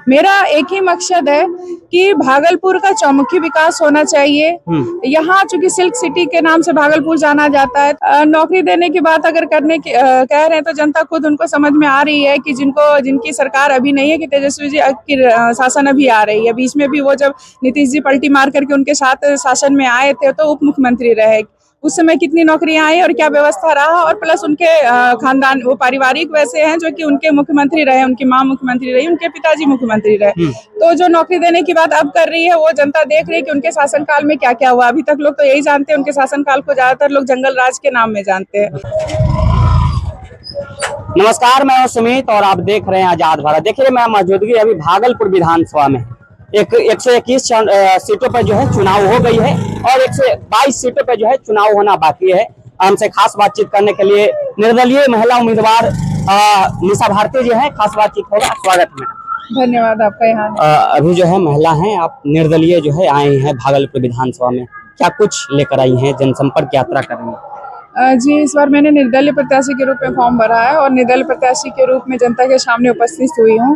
मेरा एक ही मकसद है कि भागलपुर का चौमुखी विकास होना चाहिए। यहाँ चूंकि सिल्क सिटी के नाम से भागलपुर जाना जाता है, नौकरी देने की बात अगर करने की कह रहे हैं तो जनता खुद उनको समझ में आ रही है कि जिनकी सरकार अभी नहीं है, कि तेजस्वी जी की शासन अभी आ रही है। बीच में भी वो जब नीतीश जी पलटी मार करके उनके साथ शासन में आए थे तो उप मुख्यमंत्री रहे, उस समय कितनी नौकरियां आई और क्या व्यवस्था रहा, और प्लस उनके खानदान वो पारिवारिक वैसे हैं जो कि उनके मुख्यमंत्री रहे, उनकी माँ मुख्यमंत्री रही, उनके पिताजी मुख्यमंत्री रहे। तो जो नौकरी देने की बात अब कर रही है वो जनता देख रही है कि उनके शासनकाल में क्या क्या हुआ। अभी तक लोग तो यही जानते हैं, उनके शासनकाल को ज्यादातर लोग जंगल राज के नाम में जानते हैं। नमस्कार, मैं हूं सुमित और आप देख रहे हैं आजाद भारत। देखिए, मैं मौजूदगी अभी भागलपुर विधानसभा में 121 सीटों पर जो है चुनाव हो गई है और 122 सीटों पर जो है चुनाव होना बाकी है। हमसे खास बातचीत करने के लिए निर्दलीय महिला उम्मीदवार निशा भारती जी हैं। खास बातचीत होगा। स्वागत है मैडम। धन्यवाद आपका। यहाँ अभी जो है महिला हैं, आप निर्दलीय जो है आए हैं भागलपुर विधानसभा में, क्या कुछ लेकर आई हैं? जनसंपर्क यात्रा कर रही हैं? जी, इस बार मैंने निर्दलीय प्रत्याशी के रूप में फॉर्म भरा है और निर्दलीय प्रत्याशी के रूप में जनता के सामने उपस्थित हुई हूँ।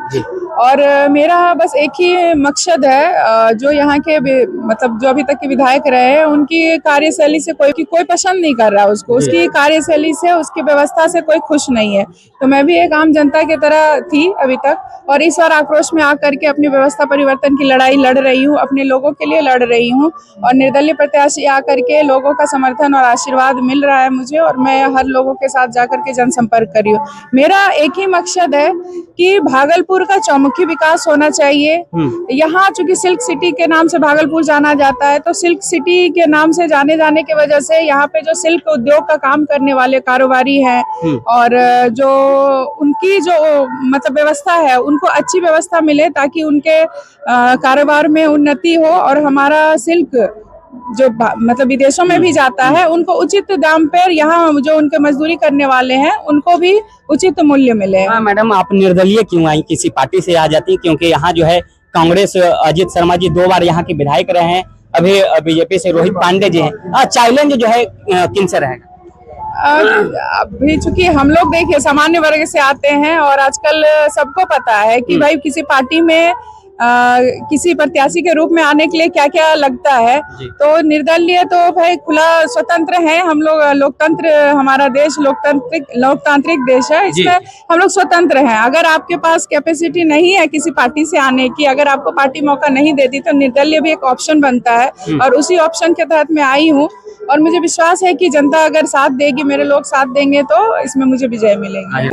और मेरा बस एक ही मकसद है, जो यहाँ के मतलब जो अभी तक के विधायक रहे हैं उनकी कार्यशैली से कोई पसंद नहीं कर रहा है उसको, उसकी कार्यशैली से, उसकी व्यवस्था से कोई खुश नहीं है। तो मैं भी एक आम जनता की तरह थी अभी तक, और इस बार आक्रोश में आकर के अपनी व्यवस्था परिवर्तन की लड़ाई लड़ रही हूँ, अपने लोगों के लिए लड़ रही हूँ। और निर्दलीय प्रत्याशी आकर के लोगों का समर्थन और आशीर्वाद मिल रहा है मुझे, और मैं हर लोगों के साथ जाकर के जनसंपर्क कर रही हूँ। मेरा एक ही मकसद है कि भागलपुर का चौमुखी विकास होना चाहिए। यहाँ चूंकि सिल्क सिटी के नाम से भागलपुर जाना जाता है, तो सिल्क सिटी के नाम से जाने की वजह से यहाँ पे जो सिल्क उद्योग का काम करने वाले कारोबारी हैं और जो उनकी जो मतलब व्यवस्था है, उनको अच्छी व्यवस्था मिले ताकि उनके कारोबार में उन्नति हो, और हमारा सिल्क जो मतलब विदेशों में भी जाता है उनको उचित दाम पर, यहाँ जो उनके मजदूरी करने वाले हैं उनको भी उचित मूल्य मिले। मैडम, आप निर्दलीय क्यों आई? किसी पार्टी से आ जाती? क्योंकि यहाँ जो है कांग्रेस, अजीत शर्मा जी 2 बार यहाँ के विधायक रहे हैं, अभी बीजेपी से रोहित पांडे जी हैं। चैलेंज जो है किनसे रहेगा? अभी चूंकि हम लोग देखिए सामान्य वर्ग से आते हैं, और आजकल सबको पता है कि भाई किसी पार्टी में किसी प्रत्याशी के रूप में आने के लिए क्या क्या लगता है। तो निर्दलीय तो भाई खुला स्वतंत्र है, हम लोग लोकतंत्र, हमारा देश लोकतांत्रिक देश है, इसमें हम लोग स्वतंत्र हैं। अगर आपके पास कैपेसिटी नहीं है किसी पार्टी से आने की, अगर आपको पार्टी मौका नहीं देती, तो निर्दलीय भी एक ऑप्शन बनता है, और उसी ऑप्शन के तहत मैं आई हूँ। और मुझे विश्वास है कि जनता अगर साथ देगी, मेरे लोग साथ देंगे, तो इसमें मुझे विजय मिलेगी।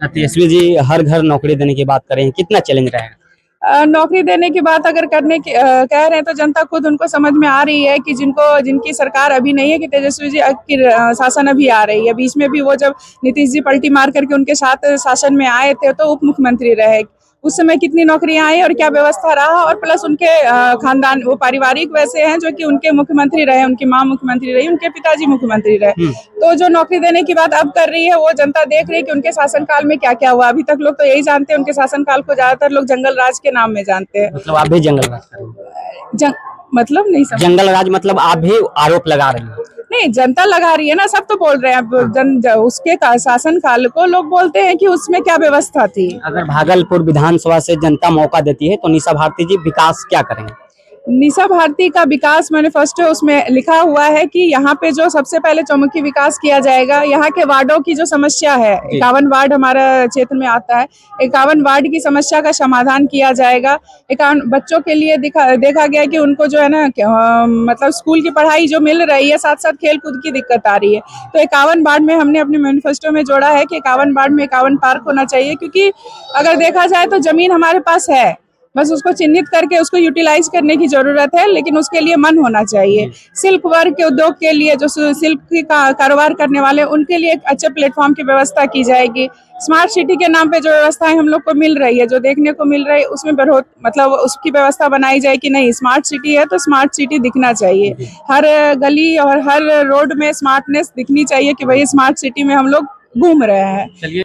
तेजस्वी जी हर घर नौकरी देने की बात कर रहे हैं, कितना चैलेंज रहेगा? नौकरी देने की बात अगर करने की कह रहे हैं तो जनता खुद उनको समझ में आ रही है कि जिनकी सरकार अभी नहीं है, कि तेजस्वी जी की शासन अभी आ रही है। बीच में भी वो जब नीतीश जी पलटी मार करके उनके साथ शासन में आए थे तो उप मुख्यमंत्री रहे, उस समय कितनी नौकरियां आई और क्या व्यवस्था रहा, और प्लस उनके खानदान वो पारिवारिक वैसे हैं जो कि उनके मुख्यमंत्री रहे, उनकी माँ मुख्यमंत्री रही, उनके पिताजी मुख्यमंत्री रहे। तो जो नौकरी देने की बात अब कर रही है वो जनता देख रही है कि उनके शासनकाल में क्या क्या हुआ। अभी तक लोग तो यही जानते हैं, उनके शासनकाल को ज्यादातर लोग जंगल राज के नाम में जानते हैं। मतलब आप भी जंगल राज कर रहे हैं? मतलब नहीं समझ। जंगल राज मतलब आप भी आरोप लगा रहे हैं? नहीं, जनता लगा रही है ना, सब तो बोल रहे हैं। उसके शासन काल को लोग बोलते हैं कि उसमें क्या व्यवस्था थी। अगर भागलपुर विधानसभा से जनता मौका देती है तो निशा भारती जी विकास क्या करेंगे? निशा भारती का विकास मैंने फर्स्ट उसमें लिखा हुआ है कि यहाँ पे जो सबसे पहले चौमुखी विकास किया जाएगा। यहाँ के वार्डों की जो समस्या है, 51 वार्ड हमारा क्षेत्र में आता है, 51 वार्ड की समस्या का समाधान किया जाएगा। 51 बच्चों के लिए देखा गया कि उनको जो है ना मतलब स्कूल की पढ़ाई जो मिल रही है, साथ साथ खेल कूद की दिक्कत आ रही है। तो 51 वार्ड में हमने अपने मैनिफेस्टो में जोड़ा है कि 51 वार्ड में 51 पार्क होना चाहिए, क्योंकि अगर देखा जाए तो जमीन हमारे पास है, बस उसको चिन्हित करके उसको यूटिलाइज करने की जरूरत है, लेकिन उसके लिए मन होना चाहिए। सिल्क वर्क के उद्योग के लिए जो सिल्क की कारोबार करने वाले उनके लिए एक अच्छे प्लेटफॉर्म की व्यवस्था की जाएगी। स्मार्ट सिटी के नाम पे जो व्यवस्थाएं हम लोग को मिल रही है, जो देखने को मिल रही है, उसमें बहुत मतलब उसकी व्यवस्था बनाई जाए कि नहीं, स्मार्ट सिटी है तो स्मार्ट सिटी दिखना चाहिए। हर गली और हर रोड में स्मार्टनेस दिखनी चाहिए कि भाई स्मार्ट सिटी में हम लोग घूम रहे हैं।